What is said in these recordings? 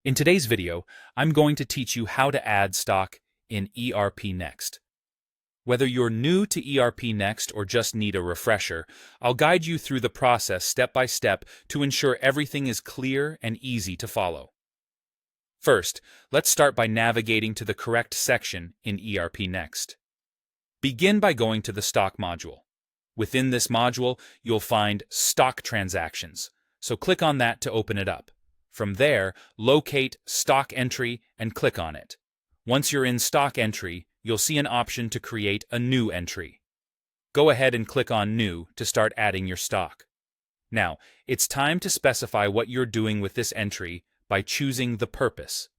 In today's video, I'm going to teach you how to add stock in ERPNext. Whether you're new to ERPNext or just need a refresher, I'll guide you through the process step by step to ensure everything is clear and easy to follow. First, let's start by navigating to the correct section in ERPNext. Begin by going to the Stock module. Within this module, you'll find Stock Transactions, so click on that to open it up. From there, locate Stock Entry and click on it. Once you're in Stock Entry, you'll see an option to create a new entry. Go ahead and click on New to start adding your stock. Now, it's time to specify what you're doing with this entry by choosing the purpose.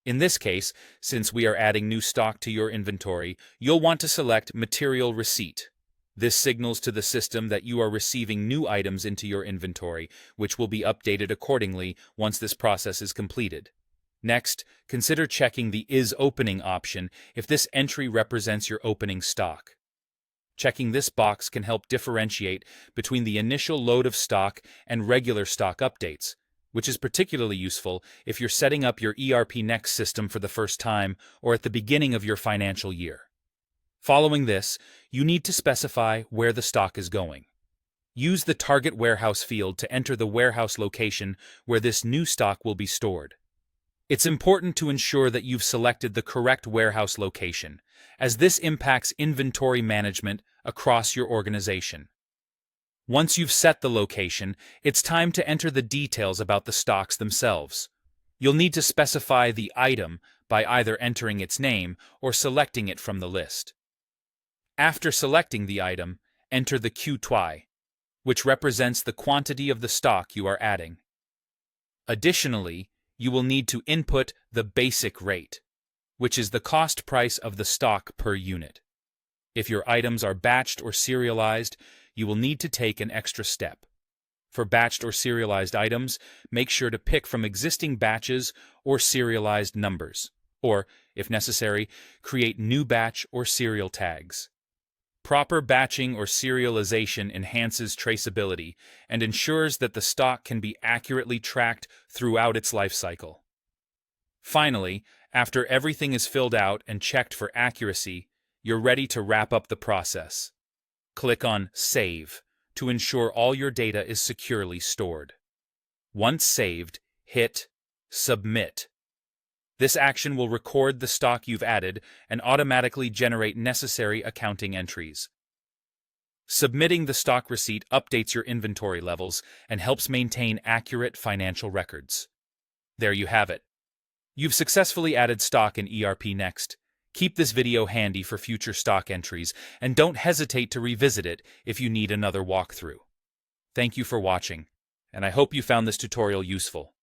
In this case, since we are adding new stock to your inventory, you'll want to select Material Receipt. This signals to the system that you are receiving new items into your inventory, which will be updated accordingly once this process is completed. Next, consider checking the Is Opening option if this entry represents your opening stock. Checking this box can help differentiate between the initial load of stock and regular stock updates, which is particularly useful if you're setting up your ERPNext system for the first time or at the beginning of your financial year. Following this, you need to specify where the stock is going. Use the Target Warehouse field to enter the warehouse location where this new stock will be stored. It's important to ensure that you've selected the correct warehouse location, as this impacts inventory management across your organization. Once you've set the location, it's time to enter the details about the stocks themselves. You'll need to specify the item by either entering its name or selecting it from the list. After selecting the item, enter the Q2, which represents the quantity of the stock you are adding. Additionally, you will need to input the basic rate, which is the cost price of the stock per unit. If your items are batched or serialized, you will need to take an extra step. For batched or serialized items, make sure to pick from existing batches or serialized numbers, or, if necessary, create new batch or serial tags. Proper batching or serialization enhances traceability and ensures that the stock can be accurately tracked throughout its life cycle. Finally, after everything is filled out and checked for accuracy, you're ready to wrap up the process. Click on Save to ensure all your data is securely stored. Once saved, hit Submit. This action will record the stock you've added and automatically generate necessary accounting entries. Submitting the stock receipt updates your inventory levels and helps maintain accurate financial records. There you have it. You've successfully added stock in ERPNext. Keep this video handy for future stock entries and don't hesitate to revisit it if you need another walkthrough. Thank you for watching, and I hope you found this tutorial useful.